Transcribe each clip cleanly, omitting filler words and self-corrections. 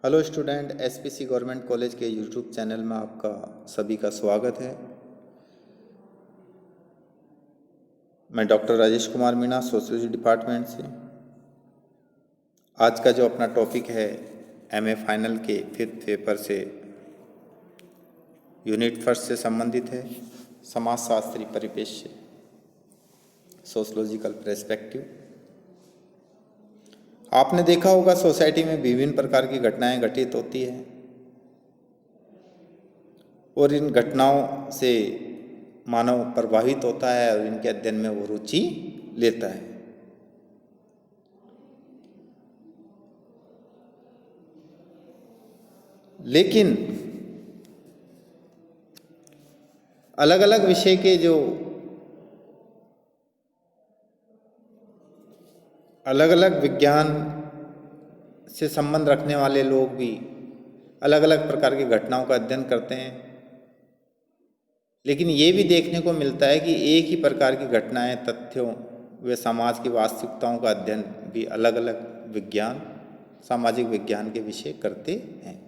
Hello student, SPC government college के YouTube channel में आपका सभी का स्वागत है। मैं doctor Rajesh Kumar Meena, sociology department से। आज का जो अपना टॉपिक है एमए फाइनल के 5th पेपर से यूनिट फर्स्ट से संबंधित है। समाजशास्त्री परिपेक्ष्य, सोशियोलॉजिकल पर्सपेक्टिव। आपने देखा होगा सोसाइटी में विभिन्न प्रकार की घटनाएं घटित होती है और इन घटनाओं से मानव प्रभावित होता है और इनके अध्ययन में वो रुचि लेता है। लेकिन अलग अलग विषय के जो अलग अलग विज्ञान से संबंध रखने वाले लोग भी अलग अलग प्रकार की घटनाओं का अध्ययन करते हैं, लेकिन ये भी देखने को मिलता है कि एक ही प्रकार की घटनाएं, तथ्यों व समाज की वास्तविकताओं का अध्ययन भी अलग अलग विज्ञान, सामाजिक विज्ञान के विषय करते हैं।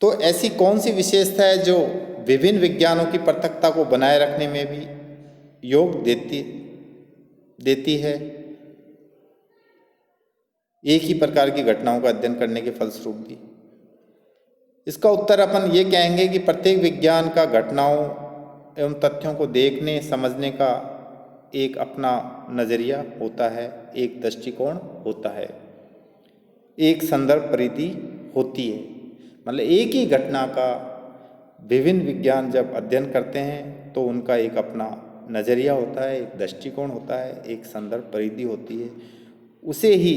तो ऐसी कौन सी विशेषता है जो विभिन्न विज्ञानों की पृथकता को बनाए रखने में भी योग देती है, एक ही प्रकार की घटनाओं का अध्ययन करने के फलस्वरूप भी? इसका उत्तर अपन ये कहेंगे कि प्रत्येक विज्ञान का घटनाओं एवं तथ्यों को देखने समझने का एक अपना नज़रिया होता है, एक दृष्टिकोण होता है, एक संदर्भ परिधि होती है। मतलब एक ही घटना का विभिन्न विज्ञान जब अध्ययन करते हैं तो उनका एक अपना नज़रिया होता है, एक दृष्टिकोण होता है, एक संदर्भ परिधि होती है। उसे ही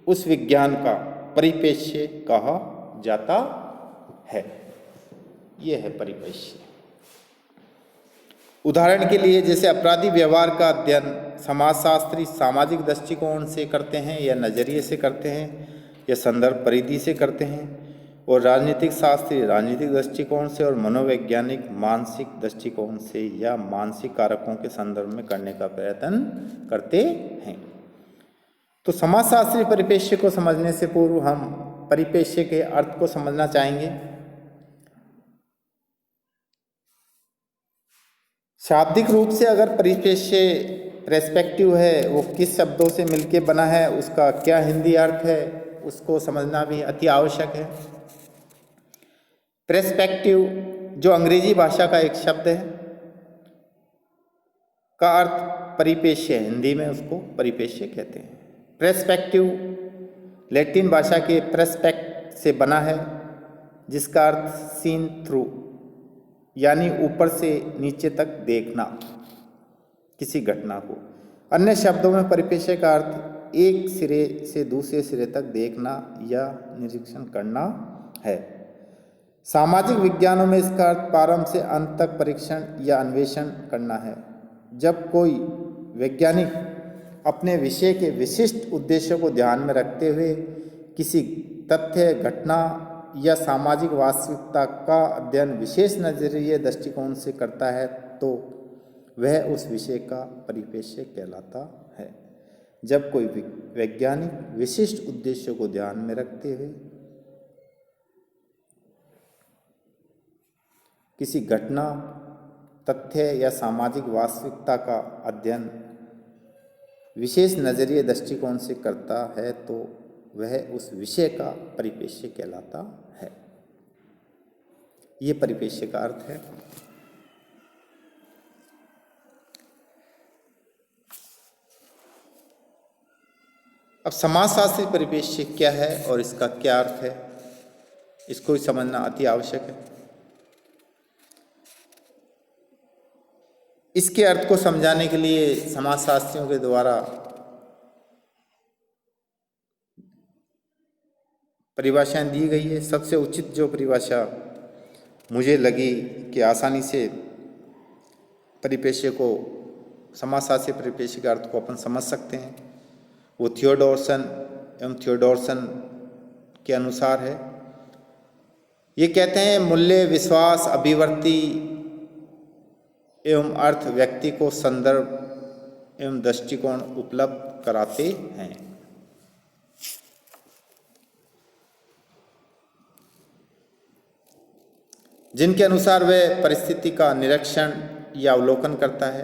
उस विज्ञान का परिपेक्ष्य कहा जाता है। यह है परिपेक्ष्य। उदाहरण के लिए जैसे अपराधी व्यवहार का अध्ययन समाजशास्त्री सामाजिक दृष्टिकोण से करते हैं या नज़रिए से करते हैं या संदर्भ परिधि से करते हैं, और राजनीतिक शास्त्री राजनीतिक दृष्टिकोण से और मनोवैज्ञानिक मानसिक दृष्टिकोण से या मानसिक कारकों के संदर्भ में करने का प्रयत्न करते हैं। तो समाजशास्त्री परिपेक्ष्य को समझने से पूर्व हम परिपेक्ष्य के अर्थ को समझना चाहेंगे। शाब्दिक रूप से अगर परिपेक्ष्य पर्सपेक्टिव है वो किस शब्दों से मिलके बना है, उसका क्या हिंदी अर्थ है, उसको समझना भी अति आवश्यक है। पर्सपेक्टिव जो अंग्रेजी भाषा का एक शब्द है का अर्थ परिपेक्ष्य है, हिंदी में उसको परिपेक्ष्य कहते हैं। पर्सपेक्टिव लैटिन भाषा के पर्सपेक्ट से बना है, जिसका अर्थ सीन थ्रू, यानी ऊपर से नीचे तक देखना किसी घटना को। अन्य शब्दों में परिपेक्ष्य का अर्थ एक सिरे से दूसरे सिरे तक देखना या निरीक्षण करना है। सामाजिक विज्ञानों में इसका अर्थ प्रारंभ से अंत तक परीक्षण या अन्वेषण करना है। जब कोई वैज्ञानिक अपने विषय के विशिष्ट उद्देश्यों को ध्यान में रखते हुए किसी तथ्य, घटना या सामाजिक वास्तविकता का अध्ययन विशेष नजरिए दृष्टिकोण से करता है तो वह उस विषय का परिपेक्ष्य कहलाता है। जब कोई वैज्ञानिक विशिष्ट उद्देश्यों को ध्यान में रखते हुए किसी घटना, तथ्य या सामाजिक वास्तविकता का अध्ययन विशेष नजरिए दृष्टिकोण से करता है तो वह उस विषय का परिपेक्ष्य कहलाता है। ये परिपेक्ष्य का अर्थ है। अब समाजशास्त्री परिपेक्ष्य क्या है और इसका क्या अर्थ है, इसको समझना अति आवश्यक है। इसके अर्थ को समझाने के लिए समाजशास्त्रियों के द्वारा परिभाषाएं दी गई है। सबसे उचित जो परिभाषा मुझे लगी कि आसानी से परिपेक्ष्य को, समाजशास्त्री परिपेक्ष्य के अर्थ को अपन समझ सकते हैं, वो थियोडोरसन के अनुसार है। ये कहते हैं मूल्य, विश्वास, अभिवृत्ति एवं अर्थ व्यक्ति को संदर्भ एवं दृष्टिकोण उपलब्ध कराते हैं। जिनके अनुसार वह परिस्थिति का निरीक्षण या अवलोकन करता है,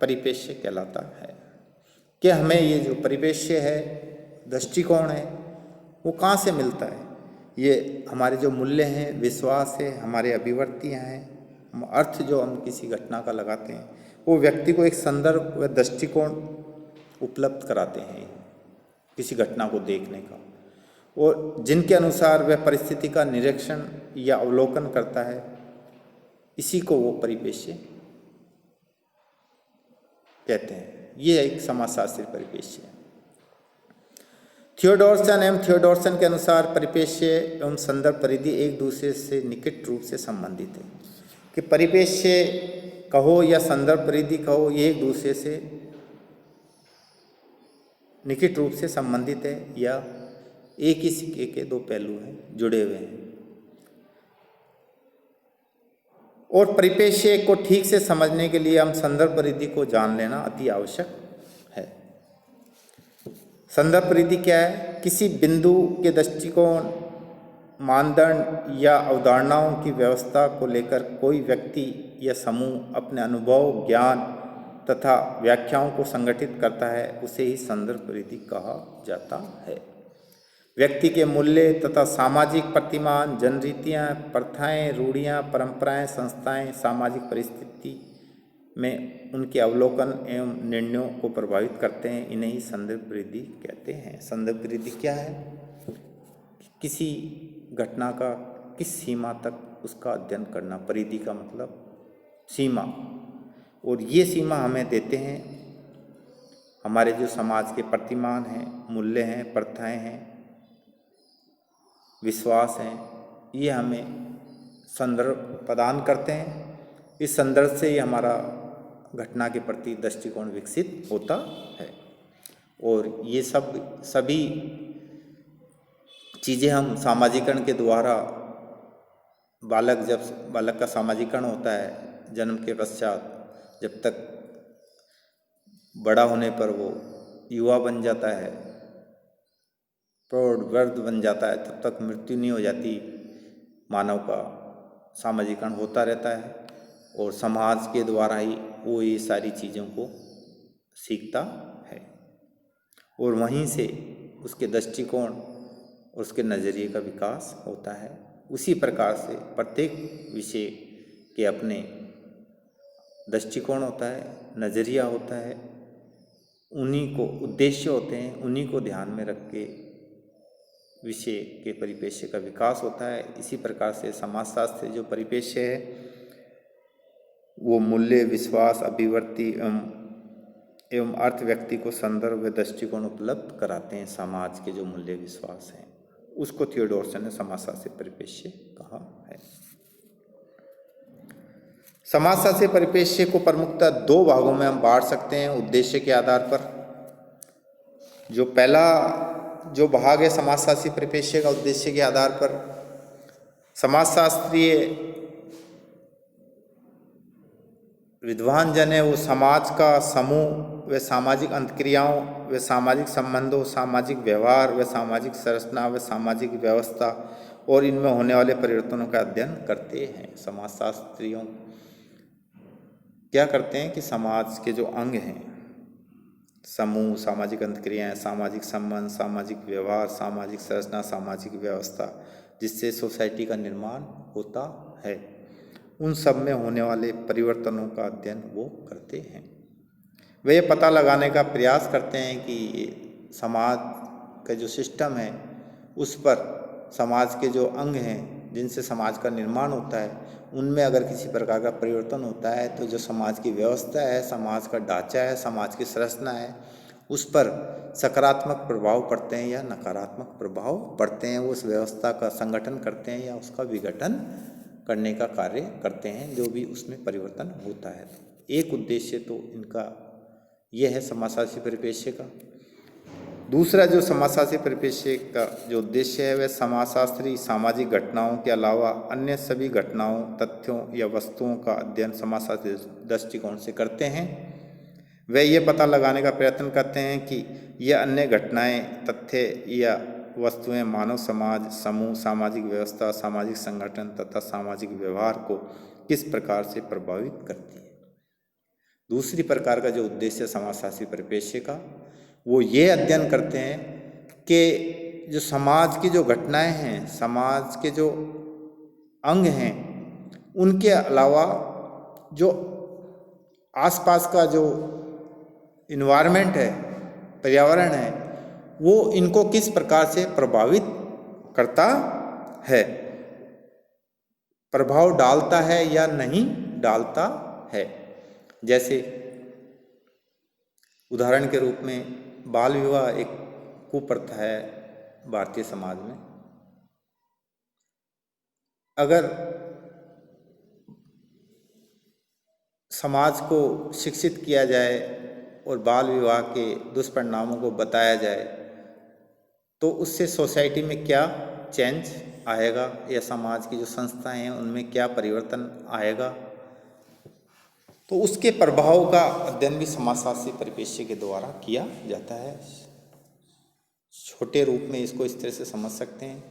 परिपेक्ष्य कहलाता है। कि हमें ये जो परिपेक्ष्य है, दृष्टिकोण है, वो कहाँ से मिलता है? ये हमारे जो मूल्य हैं, विश्वास है, हमारे अभिवर्तियाँ हैं, अर्थ जो हम किसी घटना का लगाते हैं, वो व्यक्ति को एक संदर्भ व दृष्टिकोण उपलब्ध कराते हैं किसी घटना को देखने का, और जिनके अनुसार वह परिस्थिति का निरीक्षण या अवलोकन करता है, इसी को वो परिपेक्ष्य कहते हैं। ये एक समाजशास्त्री परिपेक्ष्य है। थियोडोरसन के अनुसार परिपेक्ष्य एवं संदर्भ परिधि एक दूसरे से निकट रूप से संबंधित है। कि परिपेक्ष्य कहो या संदर्भ परिधि कहो, ये एक दूसरे से निकट रूप से संबंधित है या एक ही सिक्के के दो पहलू हैं, जुड़े हुए हैं। और परिपेक्ष्य को ठीक से समझने के लिए हम संदर्भ परिधि को जान लेना अति आवश्यक है। संदर्भ परिधि क्या है? किसी बिंदु के दृष्टिकोण, मानदंड या अवधारणाओं की व्यवस्था को लेकर कोई व्यक्ति या समूह अपने अनुभव, ज्ञान तथा व्याख्याओं को संगठित करता है, उसे ही संदर्भ परिधि कहा जाता है। व्यक्ति के मूल्य तथा सामाजिक प्रतिमान, जनरीतियाँ, प्रथाएं, रूढ़ियाँ, परंपराएं, संस्थाएं सामाजिक परिस्थिति में उनके अवलोकन एवं निर्णयों को प्रभावित करते हैं। इन्हें ही संदर्भ परिधि कहते हैं। संदर्भ परिधि क्या है? किसी घटना का किस सीमा तक उसका अध्ययन करना। परिधि का मतलब सीमा, और ये सीमा हमें देते हैं हमारे जो समाज के प्रतिमान हैं, मूल्य हैं, प्रथाएं हैं, विश्वास हैं, ये हमें संदर्भ प्रदान करते हैं। इस संदर्भ से ही हमारा घटना के प्रति दृष्टिकोण विकसित होता है। और ये सभी चीज़ें हम सामाजिकरण के द्वारा, जब बालक का सामाजिकरण होता है जन्म के पश्चात, जब तक बड़ा होने पर वो युवा बन जाता है, प्रौढ़ वृद्ध बन जाता है, तब तक मृत्यु नहीं हो जाती, मानव का सामाजिकरण होता रहता है। और समाज के द्वारा ही वो ये सारी चीज़ों को सीखता है, और वहीं से उसके दृष्टिकोण और उसके नज़रिए का विकास होता है। उसी प्रकार से प्रत्येक विषय के अपने दृष्टिकोण होता है, नज़रिया होता है, उन्हीं को उद्देश्य होते हैं, उन्हीं को ध्यान में रख के विषय के परिपेक्ष्य का विकास होता है। इसी प्रकार से समाजशास्त्र जो परिपेक्ष्य है वो मूल्य, विश्वास, अभिवर्ती एवं अर्थ व्यक्ति को संदर्भ व दृष्टिकोण उपलब्ध कराते हैं। समाज के जो मूल्य विश्वास हैं उसको थियोडोरसन ने समाजशास्त्री परिपेक्ष्य कहा है। समाजशास्त्री परिपेक्ष्य को प्रमुखतः दो भागों में हम बांट सकते हैं उद्देश्य के आधार पर। जो पहला जो भाग है समाजशास्त्री परिपेक्ष्य का उद्देश्य के आधार पर, समाजशास्त्रीय विद्वान जन है वो समाज का समूह व सामाजिक अंतक्रियाओं व सामाजिक संबंधों, सामाजिक व्यवहार व सामाजिक संरचना व सामाजिक व्यवस्था और इनमें होने वाले परिवर्तनों का अध्ययन करते हैं। समाजशास्त्रियों क्या करते हैं कि समाज के जो अंग हैं, समूह, सामाजिक अंतक्रियाएँ, सामाजिक संबंध, सामाजिक व्यवहार, सामाजिक संरचना, सामाजिक व्यवस्था, जिससे सोसाइटी का निर्माण होता है, उन सब में होने वाले परिवर्तनों का अध्ययन वो करते हैं। वे ये पता लगाने का प्रयास करते हैं कि समाज का जो सिस्टम है उस पर समाज के जो अंग हैं जिनसे समाज का निर्माण होता है, उनमें अगर किसी प्रकार का परिवर्तन होता है तो जो समाज की व्यवस्था है, समाज का ढांचा है, समाज की संरचना है, उस पर सकारात्मक प्रभाव पड़ते हैं या नकारात्मक प्रभाव पड़ते हैं। वो उस व्यवस्था का संगठन करते हैं या उसका विघटन करने का कार्य करते हैं, जो भी उसमें परिवर्तन होता है। एक उद्देश्य तो इनका यह है समाजशास्त्री परिपेक्ष्य का। दूसरा जो समाजशास्त्री परिप्रेक्ष्य का जो उद्देश्य है वह समाजशास्त्री सामाजिक घटनाओं के अलावा अन्य सभी घटनाओं, तथ्यों या वस्तुओं का अध्ययन समाजशास्त्री दृष्टिकोण से करते हैं। वे ये पता लगाने का प्रयत्न करते हैं कि यह अन्य घटनाएं, तथ्य या वस्तुएं मानव समाज, समूह, सामाजिक व्यवस्था, सामाजिक संगठन तथा सामाजिक व्यवहार को किस प्रकार से प्रभावित करती है। दूसरी प्रकार का जो उद्देश्य समाजशास्त्री परिप्रेक्ष्य का, वो ये अध्ययन करते हैं कि जो समाज की जो घटनाएं हैं, समाज के जो अंग हैं, उनके अलावा जो आसपास का जो इन्वायरमेंट है, पर्यावरण है, वो इनको किस प्रकार से प्रभावित करता है, प्रभाव डालता है या नहीं डालता है। जैसे उदाहरण के रूप में बाल विवाह एक कुप्रथा है भारतीय समाज में। अगर समाज को शिक्षित किया जाए और बाल विवाह के दुष्परिणामों को बताया जाए तो उससे सोसाइटी में क्या चेंज आएगा या समाज की जो संस्थाएं हैं उनमें क्या परिवर्तन आएगा, तो उसके प्रभाव का अध्ययन भी समाजशास्त्री परिप्रेक्ष्य के द्वारा किया जाता है। छोटे रूप में इसको इस तरह से समझ सकते हैं।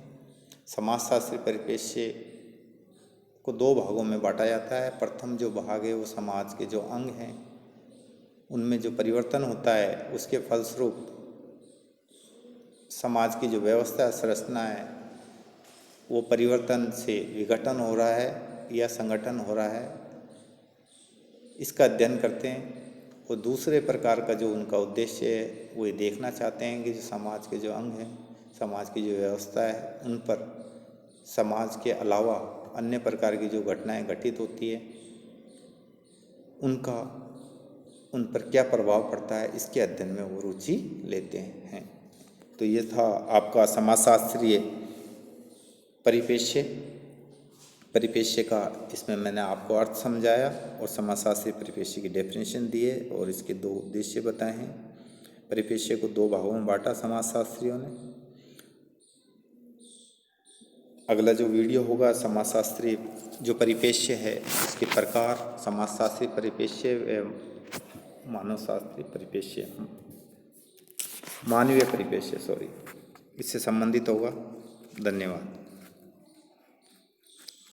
समाजशास्त्री परिप्रेक्ष्य को दो भागों में बांटा जाता है। प्रथम जो भाग है वो समाज के जो अंग हैं उनमें जो परिवर्तन होता है उसके फलस्वरूप समाज की जो व्यवस्था संरचना है वो परिवर्तन से विघटन हो रहा है या संगठन हो रहा है, इसका अध्ययन करते हैं। और दूसरे प्रकार का जो उनका उद्देश्य है वो ये देखना चाहते हैं कि जो समाज के जो अंग हैं, समाज की जो व्यवस्था है, उन पर समाज के अलावा अन्य प्रकार की जो घटनाएं घटित होती है उनका उन पर क्या प्रभाव पड़ता है, इसके अध्ययन में वो रुचि लेते हैं। तो ये था आपका समाजशास्त्रीय परिप्रेक्ष्य का, इसमें मैंने आपको अर्थ समझाया और समाजशास्त्रीय परिप्रेक्ष्य की डेफिनेशन दी है और इसके दो उद्देश्य बताए हैं। परिप्रेक्ष्य को दो भागों में बांटा समाजशास्त्रियों ने। अगला जो वीडियो होगा समाजशास्त्रीय जो परिप्रेक्ष्य है उसके प्रकार, समाजशास्त्रीय परिप्रेक्ष्य एवं मानवशास्त्रीय परिप्रेक्ष्य, मानवीय परिप्रेक्ष्य इससे संबंधित होगा। धन्यवाद।